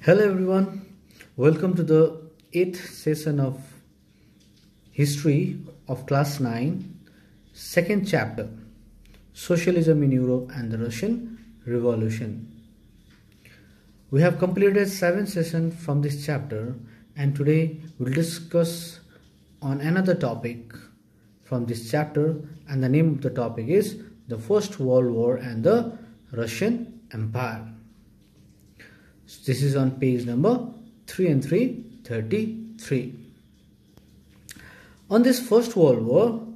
Hello everyone, welcome to the 8th session of History of Class 9, second chapter, Socialism in Europe and the Russian Revolution. We have completed 7 sessions from this chapter and today we'll discuss on another topic from this chapter, and the name of the topic is the First World War and the Russian Empire. So this is on page number 333. On this First World War,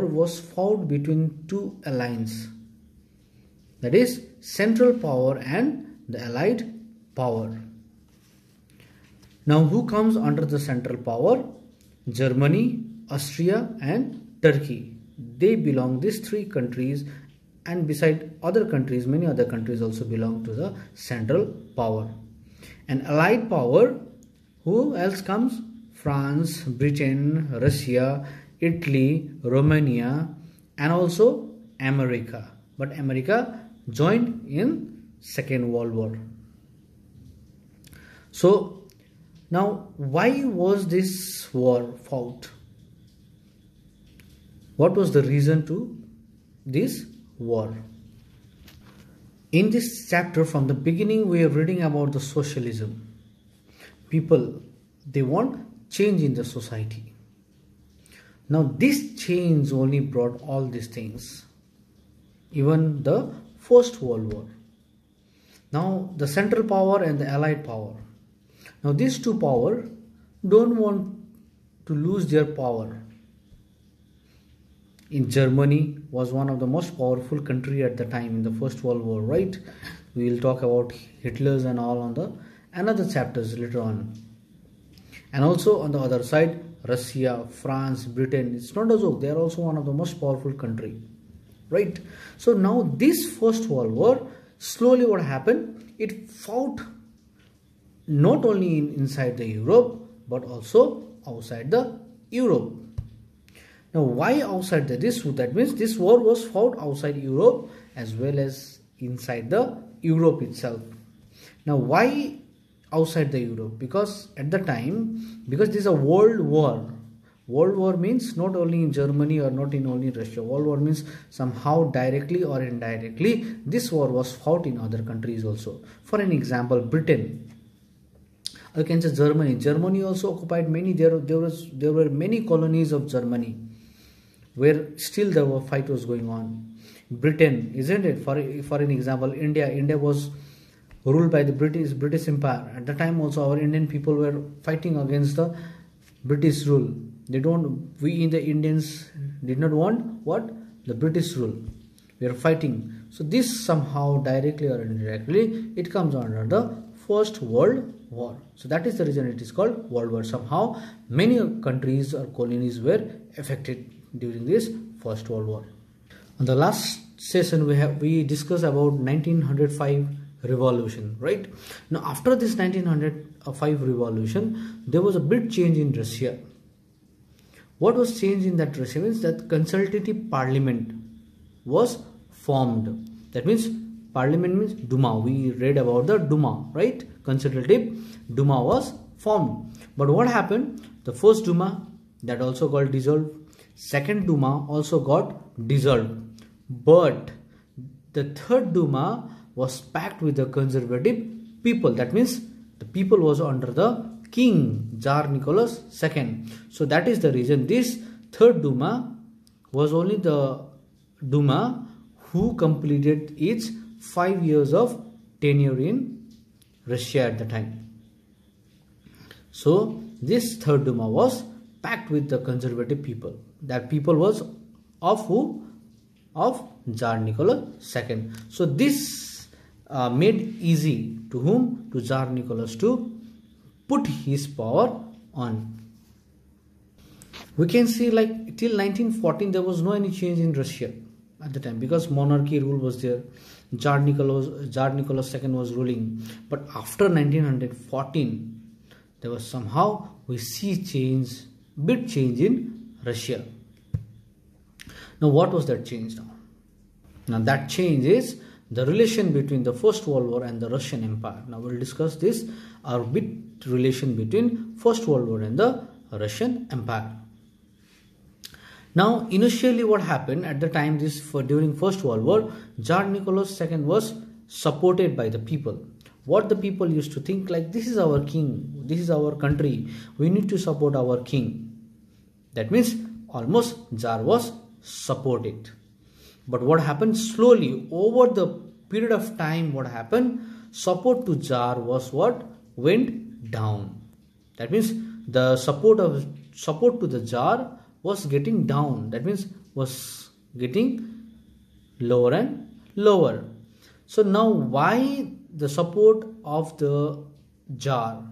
was fought between two alliances, that is Central Power and the Allied Power. Now who comes under the Central Power? Germany, Austria and Turkey. They belong, these three countries, and beside other countries, many other countries also belong to the Central Power. And Allied Power, who else comes? France, Britain, Russia, Italy, Romania and also America. But America joined in Second World War. So now why was this war fought? What was the reason to this war? In this chapter, from the beginning, we are reading about the socialism. People, they want change in the society. Now this change only brought all these things, even the First World War. Now the Central Power and the Allied Power. Now these two powers don't want to lose their power. In Germany was one of the most powerful country at the time in the First World War, right? We will talk about Hitler's and all on the another chapters later on. And also on the other side, Russia, France, Britain, it's not a joke, they are also one of the most powerful country, right? So now this First World War, slowly what happened, it fought not only inside the Europe but also outside the Europe. Now why outside this? That means this war was fought outside Europe as well as inside the Europe itself. Now why outside the Europe? Because at the time, because this is a world war. World war means not only in Germany or not in only Russia. World war means somehow directly or indirectly this war was fought in other countries also. For an example, Britain. You can say Germany. Germany also occupied many. There were many colonies of Germany, where still the fight was going on. Britain, isn't it? For an example, India was ruled by the British Empire. At the time also our Indian people were fighting against the British rule. We in the Indians did not want what? The British rule. We are fighting. So this somehow directly or indirectly it comes under the First World War. So that is the reason it is called World War. Somehow many countries or colonies were affected during this First World War. On the last session we discussed about 1905 revolution, right? Now after this 1905 revolution, there was a big change in Russia. What was changed in that Russia means that consultative parliament was formed. That means parliament means Duma. We read about the Duma, right? Consultative Duma was formed. But what happened? The first Duma, that also got dissolved. Second Duma also got dissolved. But the third Duma was packed with the conservative people. That means the people was under the king, Tsar Nicholas II. So that is the reason this third Duma was only the Duma who completed its 5 years of tenure in Russia at the time. So this third Duma was packed with the conservative people. That people was of who? Of Tsar Nicholas II. So this made easy to whom? To Tsar Nicholas to put his power on. We can see like till 1914 there was no any change in Russia at the time because monarchy rule was there. Tsar Nicholas II was ruling. But after 1914 there was somehow we see change, big change in Russia. Now what was that change now? Now that change is the relation between the First World War and the Russian Empire. Now we'll discuss this, a bit relation between First World War and the Russian Empire. Now initially what happened at the time during First World War, Tsar Nicholas II was supported by the people. What the people used to think, like, this is our king, this is our country, we need to support our king. That means almost Tsar was supported. But what happened slowly over the period of time, what happened, support to Tsar was what went down. That means the support to the Tsar was getting down. That means was getting lower and lower. So now why the support of the Tsar,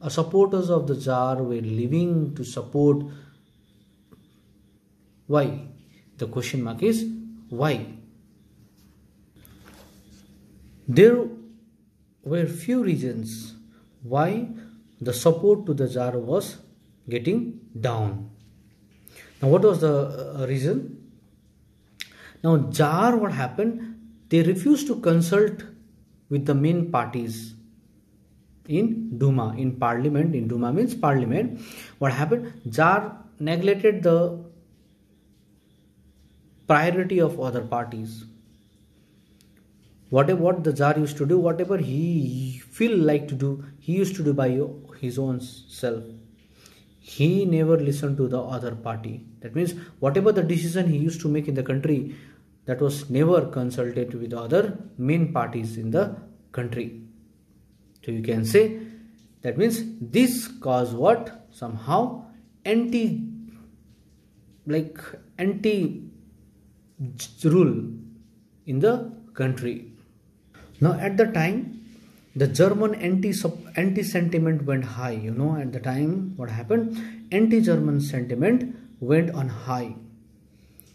supporters of the Tsar were leaving to support? Why? The question mark is why? There were few reasons why the support to the Tsar was getting down. Now what was the reason? Now Tsar, what happened? They refused to consult with the main parties in Duma, in parliament. In Duma means parliament. What happened? Tsar neglected the priority of other parties. What the Tsar used to do, whatever he feel like to do, he used to do by his own self. He never listened to the other party. That means whatever the decision he used to make in the country, that was never consulted with other main parties in the country. So you can say that means this caused what? Somehow anti rule in the country. Now at the time, the German anti sentiment went high. You know, at the time what happened? Anti-German sentiment went on high.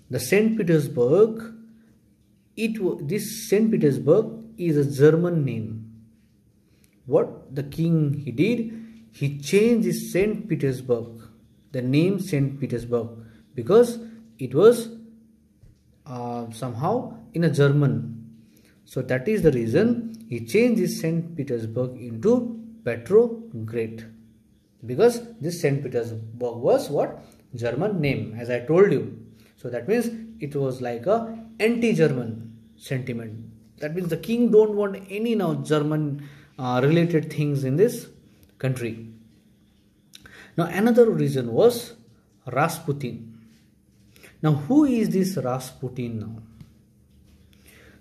The St. Petersburg, this St. Petersburg is a German name. What the king he did, he changed his St. Petersburg, the name St. Petersburg, because it was somehow in a German. So that is the reason he changed his St. Petersburg into Petrograd, because this St. Petersburg was what? German name, as I told you. So that means it was like a anti-German sentiment. That means the king don't want any now German related things in this country. Now another reason was Rasputin. Now who is this Rasputin now?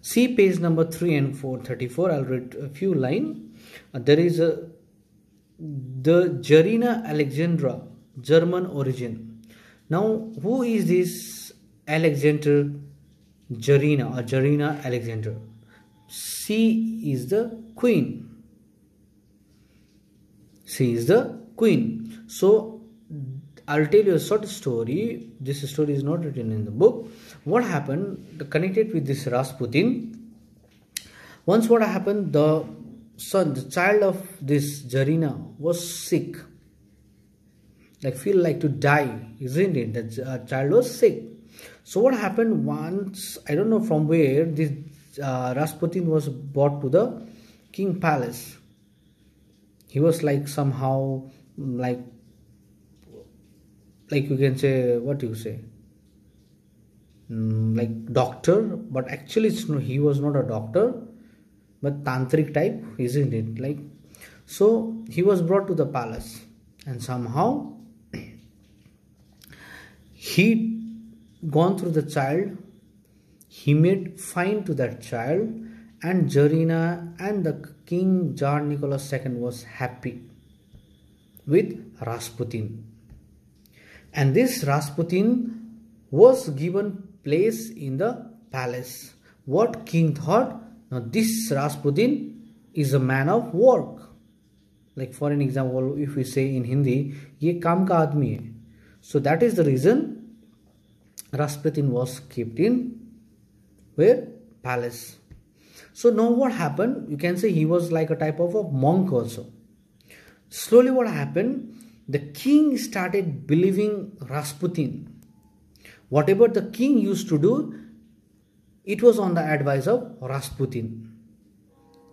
See page number 3 and 434. I'll read a few lines. There is the Jarina Alexandra, German origin. Now who is this Alexander Jarina or Jarina Alexander? She is the queen. She is the queen. So I'll tell you a short story. This story is not written in the book. What happened connected with this Rasputin? Once what happened, the child of this Jarina was sick. Like feel like to die, isn't it? The child was sick. So what happened once, I don't know from where, this Rasputin was brought to the king palace. He was like somehow like you can say, what you say, like doctor, but actually he was not a doctor, but tantric type, isn't it? Like, so he was brought to the palace, and somehow he gone through the child, he made fine to that child, and Jarina and the king Tsar Nicholas II was happy with Rasputin. And this Rasputin was given place in the palace. What king thought? Now this Rasputin is a man of work. Like for an example, if we say in Hindi, ye kaam ka aadmi hai. So that is the reason Rasputin was kept in where? Palace. So now what happened? You can say he was like a type of a monk also. Slowly what happened? The king started believing Rasputin. Whatever the king used to do, it was on the advice of Rasputin.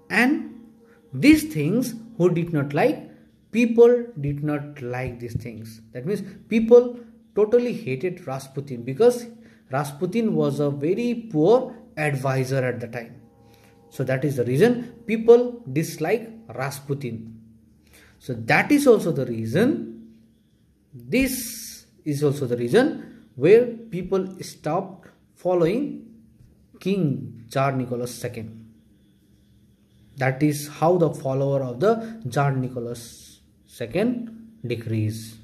And these things who did not like, people did not like these things. That means people totally hated Rasputin because Rasputin was a very poor advisor at the time. So that is the reason people dislike Rasputin. So that is also the reason, this is also the reason where people stopped following King Tsar Nicholas II. That is how the follower of the Tsar Nicholas II decrease,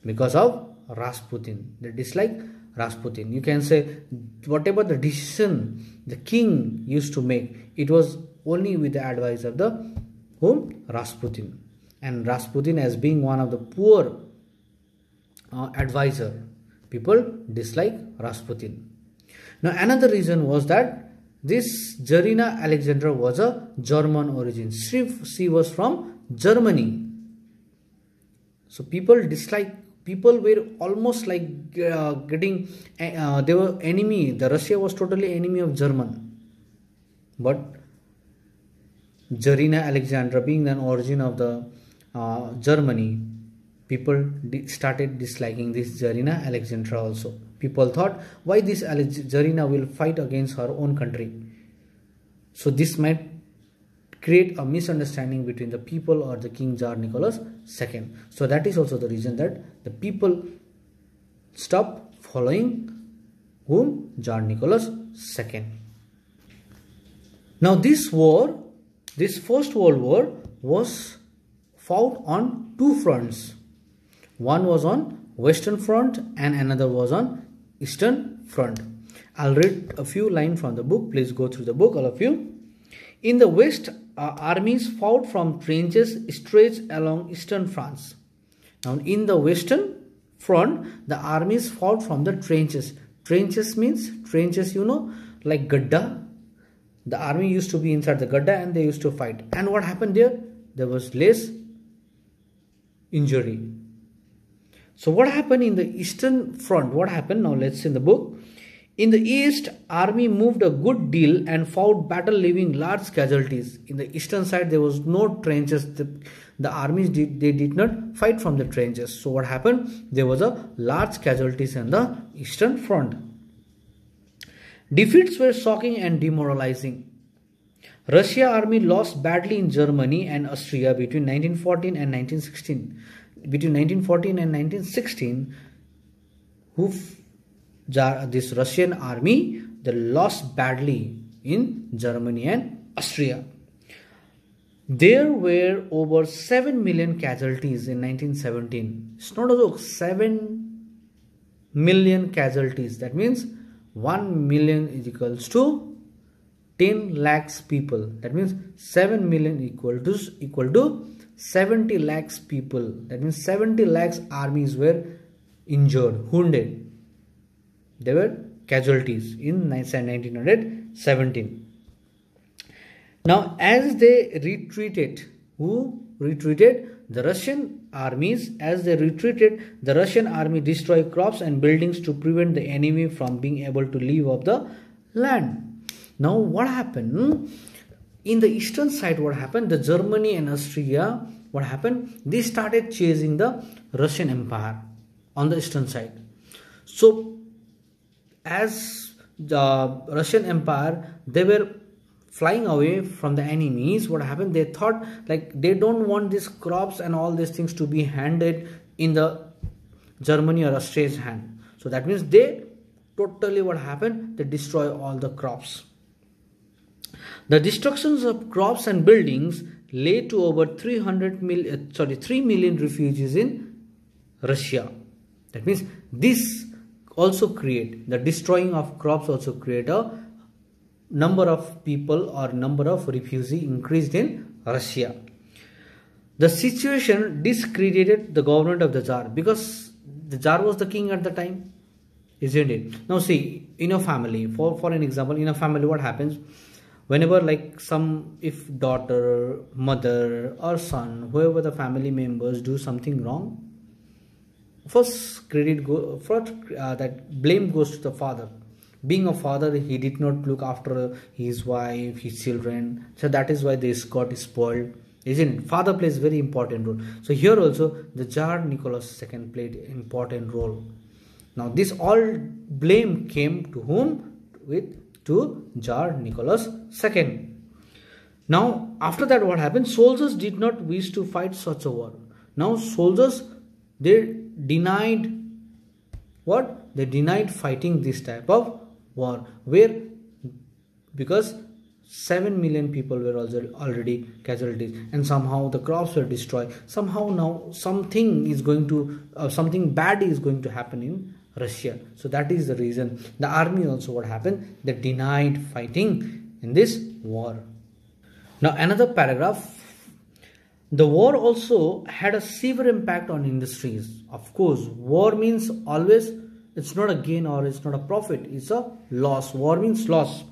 because of Rasputin. They dislike Rasputin. You can say whatever the decision the king used to make, it was only with the advice of the whom? Rasputin. And Rasputin, as being one of the poor advisor, people dislike Rasputin. Now another reason was that this Zarina Alexandra was a German origin. She was from Germany. So people were almost like getting, they were enemy. The Russia was totally enemy of German. But Zarina Alexandra, being an origin of the Germany, people started disliking this Zarina Alexandra also. People thought, why this Zarina will fight against her own country? So this might create a misunderstanding between the people or the King Tsar Nicholas II. So that is also the reason that the people stopped following whom? Tsar Nicholas II. Now this war, this First World War, was fought on two fronts. One was on Western Front and another was on Eastern Front. I'll read a few lines from the book. Please go through the book, all of you. In the West, armies fought from trenches stretched along Eastern France. Now in the Western Front, the armies fought from the trenches. Trenches means, trenches, you know, like Gadda. The army used to be inside the Gadda and they used to fight. And what happened there? There was less injury. So what happened in the Eastern Front? What happened? Now let's see in the book. In the East, army moved a good deal and fought battle, leaving large casualties. In the Eastern side, there was no trenches. The armies did not fight from the trenches. So what happened? There was a large casualties in the Eastern Front. Defeats were shocking and demoralizing. Russia army lost badly in Germany and Austria between 1914 and 1916. Between 1914 and 1916, this Russian army, they lost badly in Germany and Austria. There were over 7 million casualties in 1917. It's not a joke. 7 million casualties. That means 1 million is equals to 10 lakhs people. That means 7 million equal to 70 lakhs people. That means 70 lakhs armies were injured, wounded. They were casualties in 1917. Now, as they retreated, who retreated? The Russian armies. As they retreated, the Russian army destroyed crops and buildings to prevent the enemy from being able to leave off the land. Now, what happened? In the eastern side, what happened? The Germany and Austria, what happened? They started chasing the Russian Empire on the eastern side. So, as the Russian Empire, they were flying away from the enemies. What happened? They thought like they don't want these crops and all these things to be handed in the Germany or Austria's hand. So that means they totally, what happened? They destroy all the crops. The destructions of crops and buildings led to over 3 million refugees in Russia. That means this also create, the destroying of crops also create a number of people or number of refugees increased in Russia. The situation discredited the government of the Tsar because the Tsar was the king at the time, isn't it? Now see, in a family, for an example, in a family, what happens? Whenever like if daughter, mother or son, whoever the family members do something wrong, that blame goes to the father. Being a father, he did not look after his wife, his children. So that is why this got spoiled, isn't it? Father plays very important role. So here also the Tsar Nicholas II played important role. Now this all blame came to whom? To Tsar Nicholas II. Now after that, what happened? Soldiers did not wish to fight such a war. Now soldiers, they denied what? They denied fighting this type of war, where because 7 million people were also already casualties, and somehow the crops were destroyed. Somehow now something is going to something bad is going to happen in Russia. So that is the reason. The army also, what happened? They denied fighting in this war. Now another paragraph. The war also had a severe impact on industries. Of course, war means always, it's not a gain or it's not a profit, it's a loss. War means loss.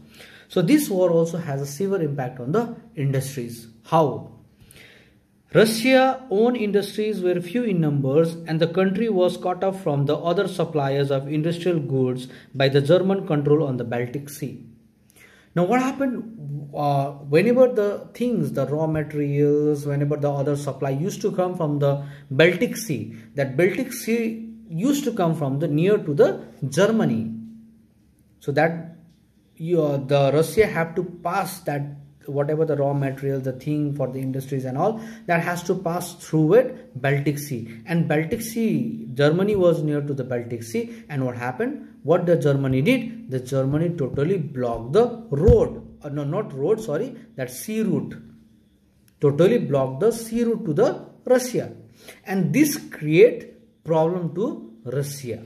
So this war also has a severe impact on the industries. How? Russia's own industries were few in numbers, and the country was cut off from the other suppliers of industrial goods by the German control on the Baltic Sea. Now what happened? Whenever the things, the raw materials, whenever the other supply used to come from the Baltic Sea, that Baltic Sea used to come from the near to the Germany. So that the Russia have to pass that whatever the raw material, the thing for the industries and all, that has to pass through it Baltic Sea. And Baltic Sea, Germany was near to the Baltic Sea, and what happened? What the Germany did? The Germany totally blocked the road. No, not road, sorry, that sea route. Totally blocked the sea route to the Russia. And this create problem to Russia.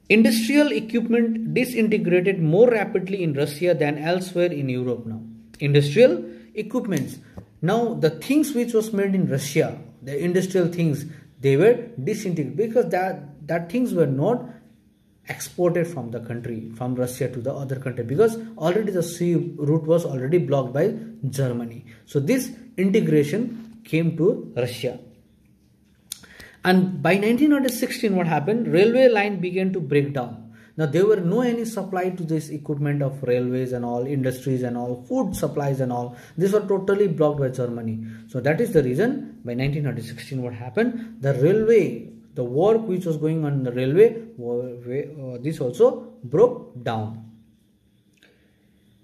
Industrial equipment disintegrated more rapidly in Russia than elsewhere in Europe now. Industrial equipments. Now the things which was made in Russia, the industrial things, they were disintegrated because that things were not exported from the country, from Russia to the other country, because already the sea route was already blocked by Germany. So this integration came to Russia. And by 1916, what happened? Railway line began to break down. Now there were no any supply to this equipment of railways and all, industries and all, food supplies and all. These were totally blocked by Germany. So that is the reason by 1916 what happened? The railway, the work which was going on in the railway, this also broke down.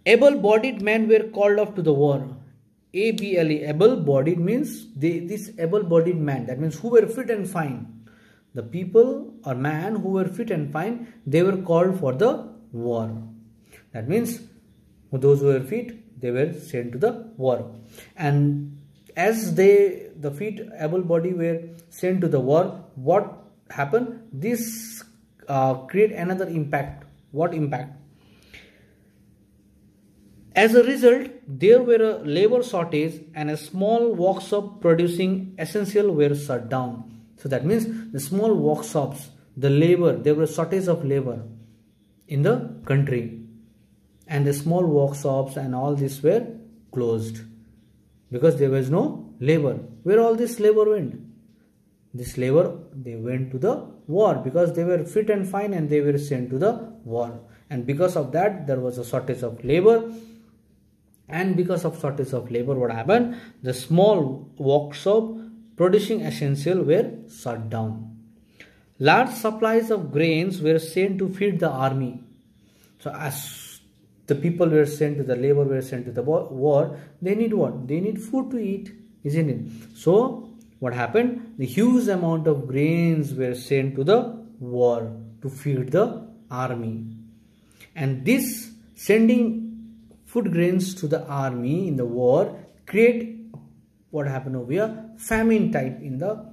Able-bodied men were called off to the war. ABLE, able-bodied means this able-bodied man, that means who were fit and fine. The people or man who were fit and fine, they were called for the war. That means those who were fit, they were sent to the war. And as the fit able-bodied were sent to the war, what happened? This create another impact. What impact? As a result, there were a labor shortage and a small workshop producing essential were shut down. So that means the small workshops, the labor, there was shortage of labor in the country, and the small workshops and all this were closed because there was no labor. Where all this labor went? This labor, they went to the war because they were fit and fine and they were sent to the war. And because of that, there was a shortage of labor. And because of shortage of labor, what happened? The small workshop producing essential were shut down. Large supplies of grains were sent to feed the army. So as the people were sent to the labor, were sent to the war, they need what? They need food to eat, isn't it? So what happened? The huge amount of grains were sent to the war to feed the army. And this sending food grains to the army in the war create what happened over here? Famine type in the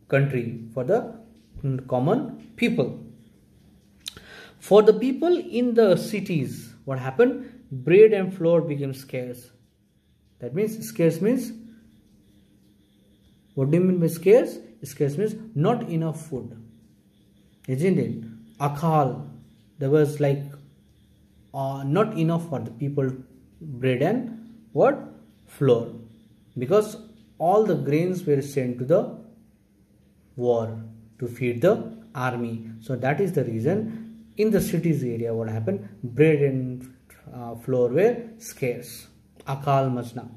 country for the common people. For the people in the cities, what happened? Bread and flour became scarce. That means scarce means, what do you mean by scarce? Scarce means not enough food, isn't it? Akhal, there was like not enough for the people, bread and what? Flour, because all the grains were sent to the war to feed the army. So that is the reason in the cities area, what happened? Bread and flour were scarce. Akal Majna.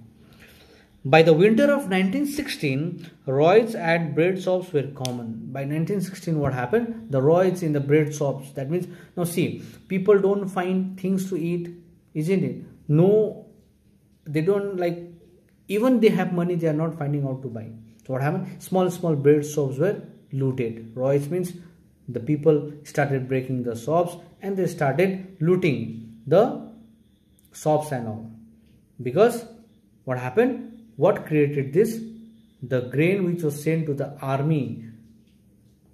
By the winter of 1916, riots at bread shops were common. By 1916, what happened? The riots in the bread shops. That means, now see, people don't find things to eat, isn't it? No, they don't, like, even they have money, they are not finding out to buy. So what happened? Small bread shops were looted. Riots means the people started breaking the shops and they started looting the shops and all. Because what happened? What created this? The grain which was sent to the army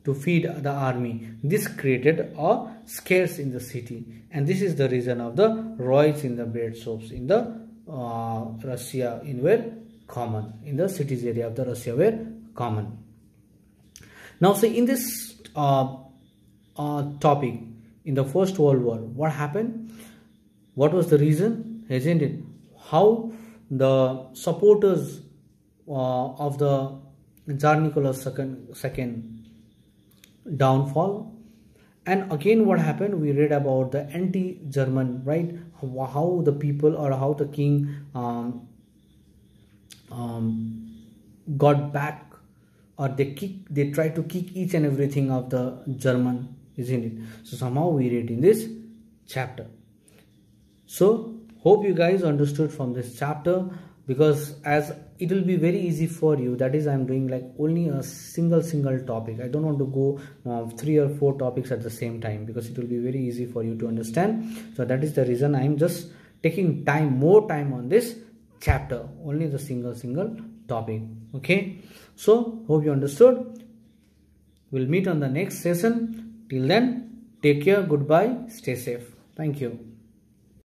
to feed the army. This created a scarce in the city. And this is the reason of the riots in the bread shops in the Russia were common. In the cities area of the Russia were common. Now see, in this topic, in the First World War, what happened? What was the reason? Isn't it? How the supporters of the Tsar Nicholas II downfall, and again what happened? We read about the anti-German, right? How the people, or how the king got back, or they tried to kick each and everything of the German, isn't it? So somehow we read in this chapter. So hope you guys understood from this chapter, because as it will be very easy for you, that is, I am doing like only a single topic. I don't want to go 3 or 4 topics at the same time, because it will be very easy for you to understand. So that is the reason I am just taking more time on this chapter, only the single topic. Okay, so hope you understood. We'll meet on the next session. Till then, take care, goodbye, stay safe. Thank you.